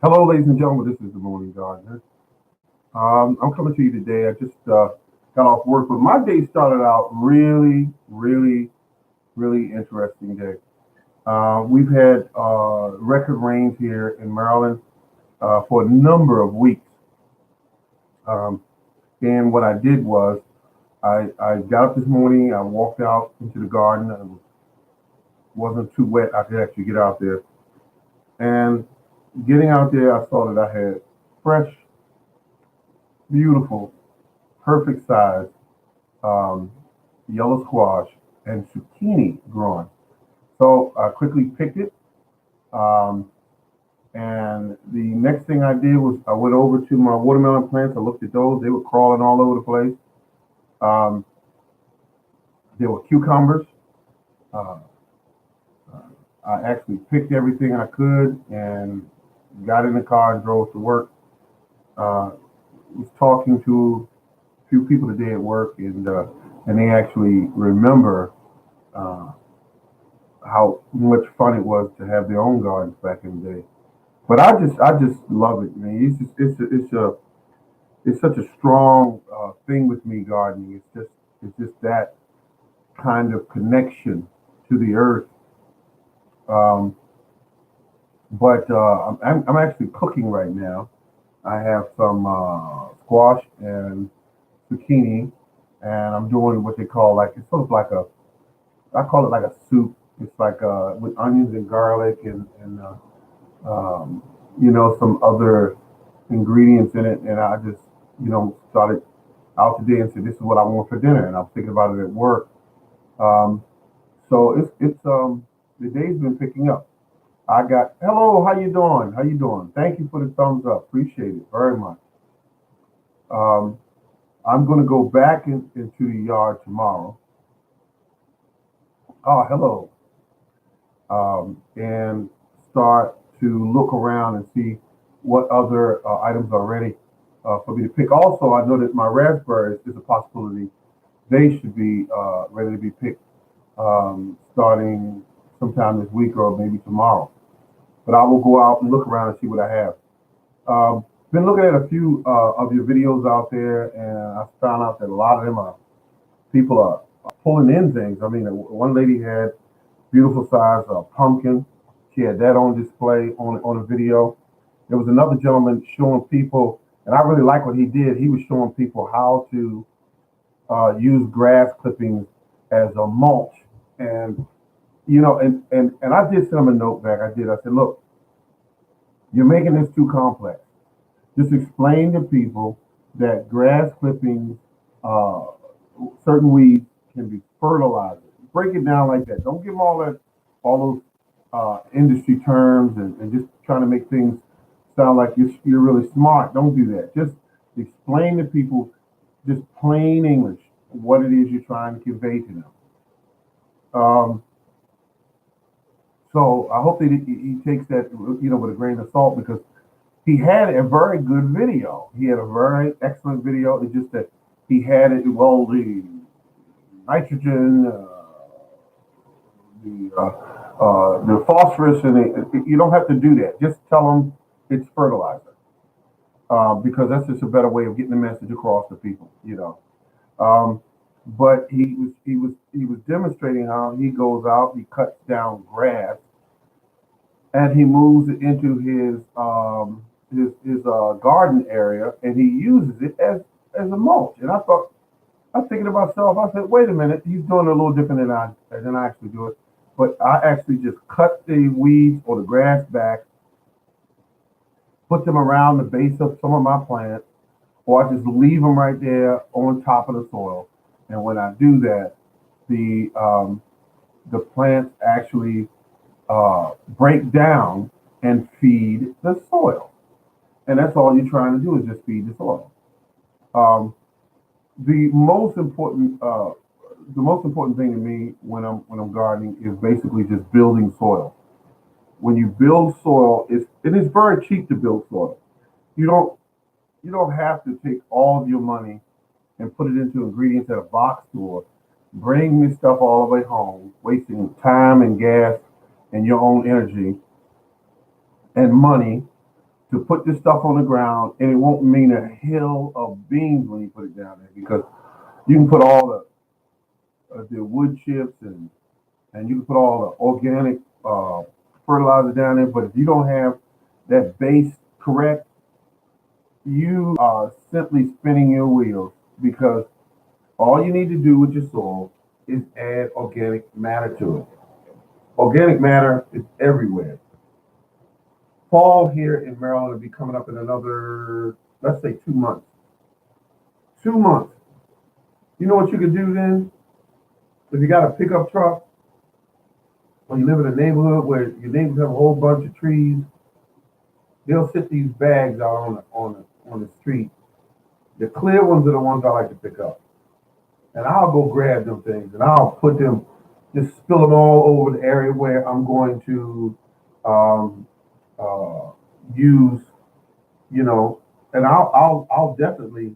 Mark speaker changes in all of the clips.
Speaker 1: Hello, ladies and gentlemen. This is the Morning Gardener. I'm coming to you today. I just got off work, but my day started out really interesting day. We've had record rains here in Maryland for a number of weeks. Um, and what I did was I got up this morning. I walked out into the garden. It wasn't too wet. I could actually get out there. And getting out there, I saw that I had fresh, beautiful, perfect size um, yellow squash and zucchini growing. So I quickly picked it. Um, and the next thing I did was I went over to my watermelon plants. I looked at those. They were crawling all over the place. Um, there were cucumbers. Uh, I actually picked everything I could and got in the car and drove to work. Was talking to a few people today at work, and they actually remember uh, how much fun it was to have their own gardens back in the day. But I just love it, man. It's such a strong thing with me gardening. It's just that kind of connection to the earth. Um, but I'm actually cooking right now. I have some squash and zucchini, and I'm doing what they call like it's sort of like a I call it like a soup. It's like with onions and garlic and um, some other ingredients in it. And I just started out today and said this is what I want for dinner, and I'm thinking about it at work. Um, so it's the day's been picking up. I got hello, how you doing? How you doing? Thank you for the thumbs up. Appreciate it very much. Um, I'm going to go back into the yard tomorrow. Oh, hello. And start to look around and see what other items are ready for me to pick. Also, I know that my raspberries is a possibility. They should be ready to be picked starting sometime this week or maybe tomorrow. But I will go out and look around and see what I have. Been looking at a few of your videos out there, and I found out that a lot of them are people are pulling in things. I mean, one lady had beautiful size pumpkin. She had that on display on a video. There was another gentleman showing people, and I really like what he did. He was showing people how to use grass clippings as a mulch, and and I did send him a note back. I did. I said, look, you're making this too complex. Just explain to people that grass clippings, uh, certain weeds can be fertilizer. Break it down like that. Don't give them all those industry terms and just trying to make things sound like you're really smart. Don't do that. Just explain to people, just plain English, what it is you're trying to convey to them. Um, so I hope that he takes that, with a grain of salt because he had a very good video. He had a very excellent video. It's just that he had it, well, the nitrogen, the phosphorus, and you don't have to do that. Just tell them it's fertilizer because that's just a better way of getting the message across to people. Um, but he was demonstrating how he goes out, he cuts down grass, and he moves it into his garden area, and he uses it as a mulch. And I was thinking to myself, I said, wait a minute, he's doing it a little different than I actually do it. But I actually just cut the weeds or the grass back, put them around the base of some of my plants, or I just leave them right there on top of the soil. And when I do that, the um, the plants actually break down and feed the soil. And that's all you're trying to do is just feed the soil. Um, the most important the most important thing to me when I'm gardening is basically just building soil. When you build soil, it is very cheap to build soil. You don't you don't have to take all of your money and put it into ingredients at a box store, bring this stuff all the way home, wasting time and gas and your own energy and money to put this stuff on the ground, and it won't mean a hill of beans when you put it down there, because you can put all the wood chips, and you can put all the organic fertilizer down there. But if you don't have that base correct, you are simply spinning your wheels, because all you need to do with your soil is add organic matter to it. Organic matter is everywhere. Fall here in Maryland will be coming up in another, let's say, 2 months. 2 months. You know what you could do then? If you got a pickup truck, or you live in a neighborhood where your neighbors have a whole bunch of trees, they'll sit these bags out on the street. The clear ones are the ones I like to pick up. And I'll go grab them things, and I'll put them, just spill them all over the area where I'm going to um, use, and I'll definitely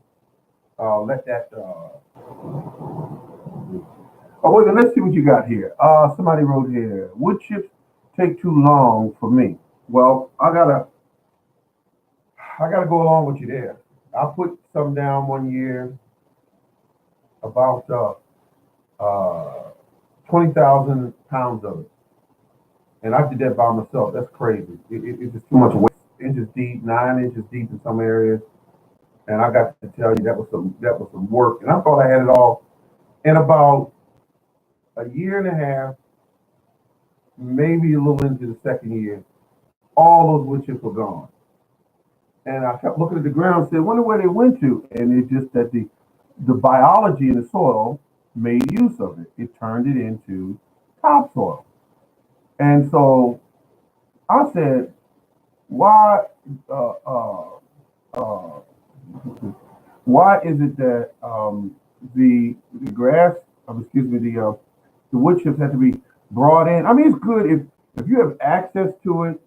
Speaker 1: let that. Oh, wait, let's see what you got here. Somebody wrote here, wood chips take too long for me. Well, I gotta go along with you there. I put some down one year, about 20,000 pounds of it, and I did that by myself. That's crazy. It's just too much weight. Inches deep, 9 inches deep in some areas, and I got to tell you, that was some work. And I thought I had it all in about a year and a half, maybe a little into the second year. All those wood chips were gone, and I kept looking at the ground and said, "Wonder where they went to." And it's just that the biology in the soil made use of it. It turned it into topsoil. And so I said, why uh, uh, uh, why is it that the grass, excuse me, the wood chips have to be brought in? I mean, it's good if you have access to it,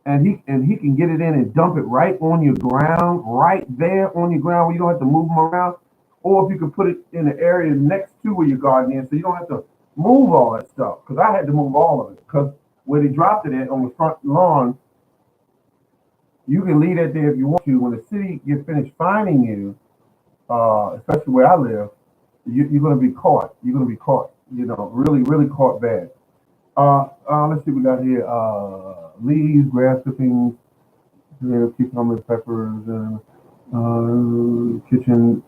Speaker 1: and he can get it in and dump it right on your ground, right there on your ground, where you don't have to move them around. Or if you could put it in the area next to where your garden is, so you don't have to move all that stuff. Because I had to move all of it. Because where they dropped it at on the front lawn, you can leave that there if you want to. When the city gets finished finding you, especially where I live, you're going to be caught. You're going to be caught. Really, really caught bad. Let's see what we got here. Leaves, grass clippings, cucumbers, peppers, and kitchen.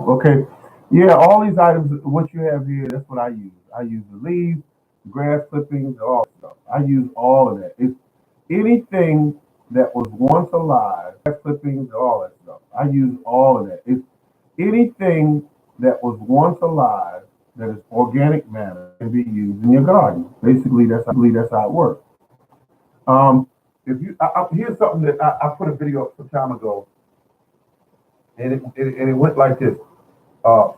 Speaker 1: Okay, yeah, all these items. What you have here, that's what I use. I use the leaves, grass clippings, all that stuff. I use all of that. It's anything that was once alive, grass clippings, all that stuff. I use all of that. It's anything that was once alive that is organic matter can be used in your garden. Basically, that's how it works. Um, if you, here's something that I put a video up some time ago, and it went like this: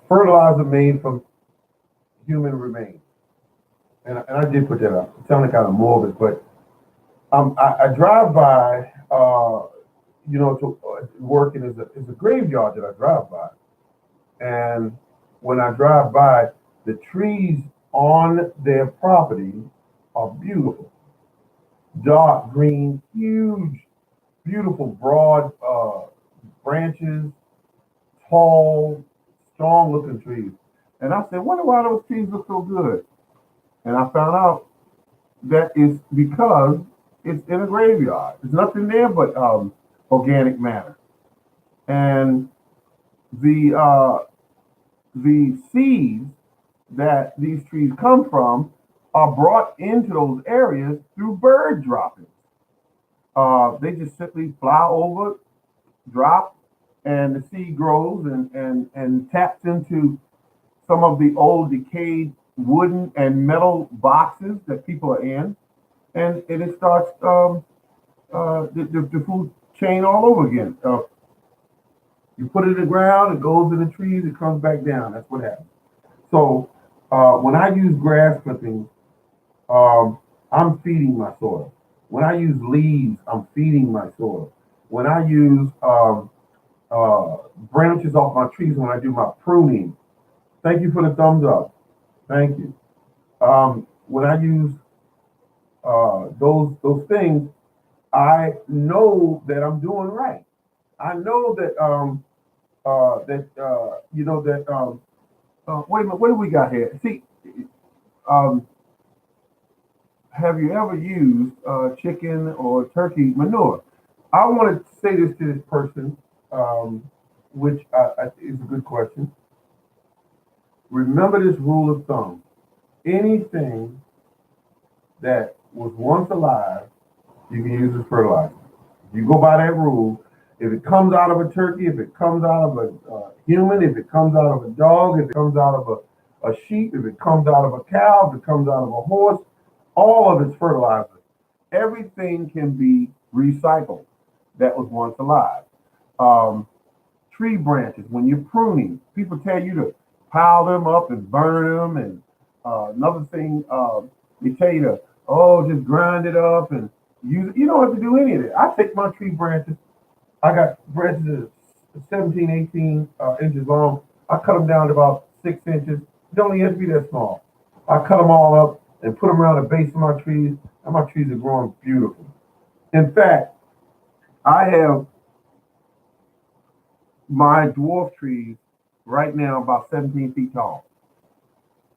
Speaker 1: fertilizer made from human remains, and I did put that up. It sounded kind of morbid, but I drive by, to work, and it's a graveyard that I drive by, and when I drive by, the trees on their property are beautiful, dark green, huge, beautiful, broad branches, tall, strong looking trees. And I said, wonder why those trees look so good. And I found out that it's because it's in a graveyard. There's nothing there but organic matter. And the seeds that these trees come from are brought into those areas through bird droppings. They just simply fly over, drop, and the seed grows and taps into some of the old decayed wooden and metal boxes that people are in, and it starts the food chain all over again. You put it in the ground, it goes in the trees, it comes back down. That's what happens. So when I use grass clippings, I'm feeding my soil. When I use leaves, I'm feeding my soil. When I use branches off my trees, when I do my pruning, thank you for the thumbs up. Thank you. When I use those things, I know that I'm doing right. I know that you know that wait a minute, what do we got here? See, um, have you ever used chicken or turkey manure? I want to say this to this person, um, which is a good question. Remember this rule of thumb: anything that was once alive, you can use as fertilizer. You go by that rule. If it comes out of a turkey, if it comes out of a human, if it comes out of a dog, if it comes out of a sheep, if it comes out of a cow, if it comes out of a horse, all of it's fertilizer. Everything can be recycled that was once alive. Um, Tree branches, when you're pruning, people tell you to pile them up and burn them. And another thing, they tell you to, oh, just grind it up and use it. You don't have to do any of that. I take my tree branches, I got branches that are 17, 18 inches long. I cut them down to about 6 inches. It don't even have to be that small. I cut them all up and put them around the base of my trees, and my trees are growing beautiful. In fact, I have my dwarf trees right now about 17 feet tall.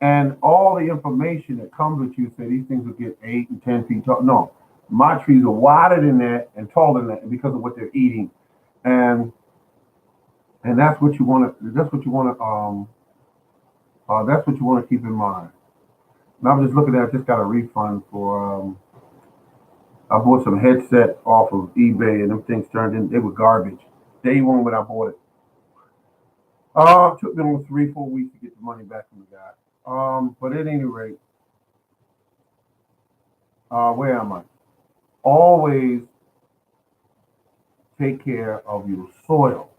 Speaker 1: And all the information that comes with you say these things will get 8 and 10 feet tall. No, my trees are wider than that and taller than that because of what they're eating. And that's what you want to. That's what you want to keep in mind. Now I'm just looking at. I just got a refund for. I bought some headset off of eBay, and them things turned in. They were garbage. Day one when I bought it. It took me almost 3, 4 weeks to get the money back from the guy. But at any rate, where am I? Always take care of your soil.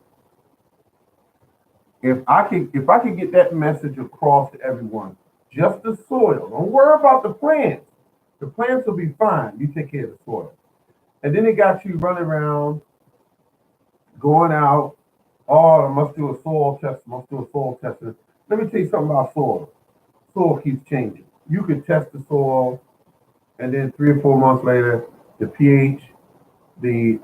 Speaker 1: If I could get that message across to everyone, just the soil. Don't worry about the plants. The plants will be fine. You take care of the soil. And then it got you running around, going out. Oh, I must do a soil test. Must do a soil test. Let me tell you something about soil. Soil keeps changing. You can test the soil, and then 3 or 4 months later, the pH, the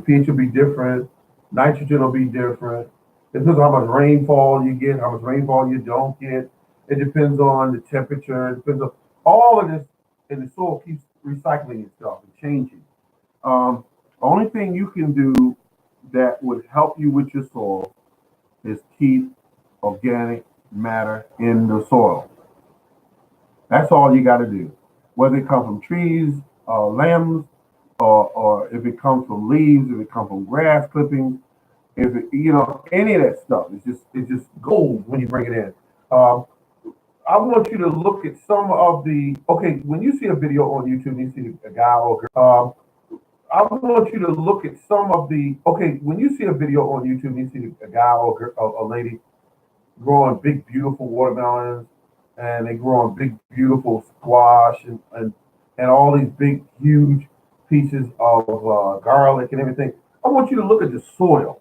Speaker 1: pH will be different. Nitrogen will be different. It depends on how much rainfall you get, how much rainfall you don't get. It depends on the temperature. It depends on all of this, and the soil keeps recycling itself and changing. Only thing you can do that would help you with your soil is keep organic matter in the soil. That's all you got to do. Whether it comes from trees, limbs, or if it comes from leaves, if it comes from grass clippings, if it, any of that stuff, it's just gold when you bring it in. Um, I want you to look at some of the okay. When you see a video on YouTube, you see a guy or a girl. I want you to look at some of the okay. When you see a video on YouTube, you see a guy or a lady growing big, beautiful watermelons, and they grow on big, beautiful squash and all these big, huge pieces of garlic and everything. I want you to look at the soil.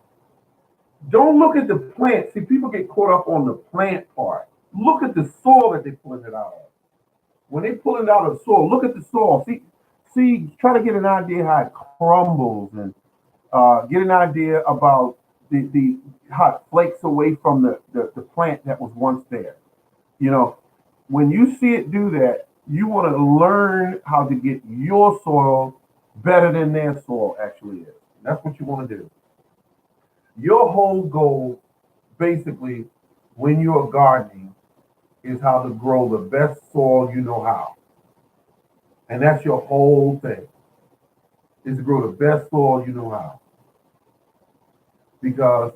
Speaker 1: Don't look at the plant. See, people get caught up on the plant part. Look at the soil that they're pulling it out of. When they pull it out of the soil, look at the soil. See, try to get an idea how it crumbles and get an idea about the how it flakes away from the plant that was once there. You know, when you see it do that, you want to learn how to get your soil better than their soil actually is. That's what you want to do. Your whole goal, basically, when you're gardening, is how to grow the best soil you know how. And that's your whole thing, is to grow the best soil you know how. Because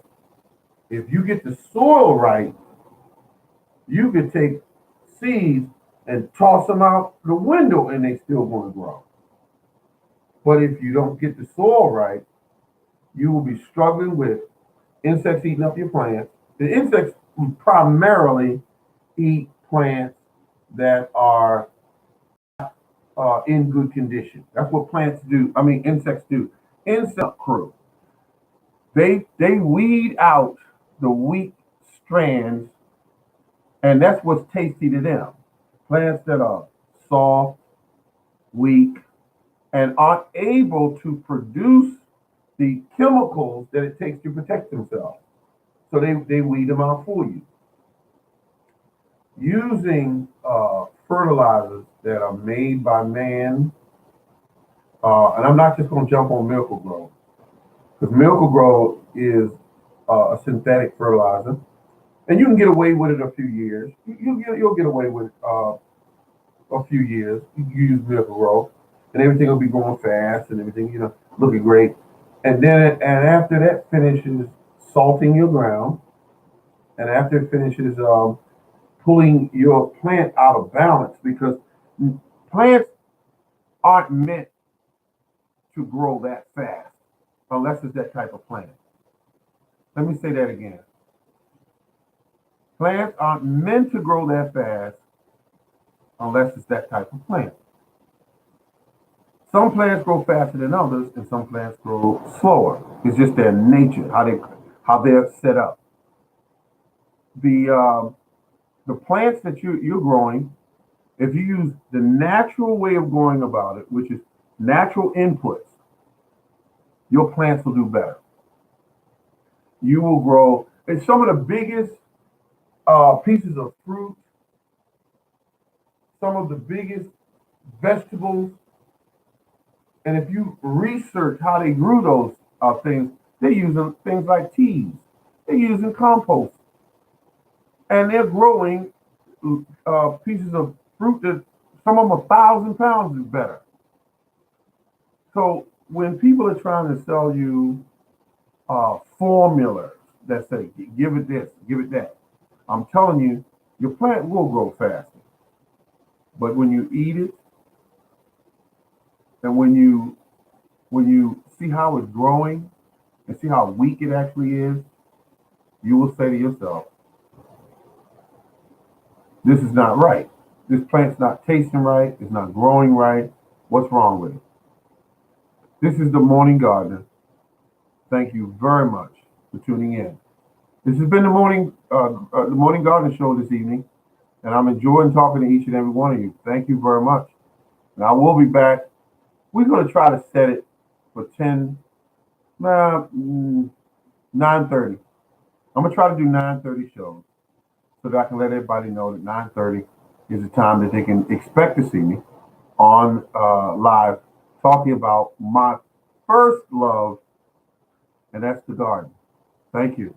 Speaker 1: if you get the soil right, you can take seeds and toss them out the window and they still going to grow. But if you don't get the soil right, you will be struggling with insects eating up your plants. The insects primarily eat plants that are in good condition. That's what plants do. I mean, insects do. Insect crew. They weed out the weak strands, and that's what's tasty to them. Plants that are soft, weak, and aren't able to produce the chemicals that it takes to protect themselves. So they weed them out for you. Using fertilizers that are made by man, and I'm not just going to jump on Miracle Grow, because Miracle Grow is a synthetic fertilizer, and you can get away with it a few years. You'll get away with it a few years. You use Miracle Grow, and everything will be growing fast, and everything looking great. And after that finishes salting your ground, and after it finishes pulling your plant out of balance, because plants aren't meant to grow that fast unless it's that type of plant. Let me say that again. Plants aren't meant to grow that fast unless it's that type of plant. Some plants grow faster than others, and some plants grow slower. It's just their nature, how they're set up. The the plants that you're growing, if you use the natural way of going about it, which is natural inputs, your plants will do better. You will grow. And some of the biggest pieces of fruit, some of the biggest vegetables, and if you research how they grew those things, they're using things like teas. They're using compost, and they're growing pieces of fruit that some of them 1,000 pounds is better. So when people are trying to sell you formulas that say give it this, give it that, I'm telling you, your plant will grow faster. But when you eat it, and when you see how it's growing and see how weak it actually is, you will say to yourself, this is not right. This plant's not tasting right. It's not growing right. What's wrong with it? This is the Morning Gardener. Thank you very much for tuning in. This has been the Morning Gardener Show this evening, and I'm enjoying talking to each and every one of you. Thank you very much. And I will be back. We're going to try to set it for 9:30. I'm going to try to do 9:30 shows so that I can let everybody know that 9:30 is the time that they can expect to see me on live talking about my first love, and that's the garden. Thank you.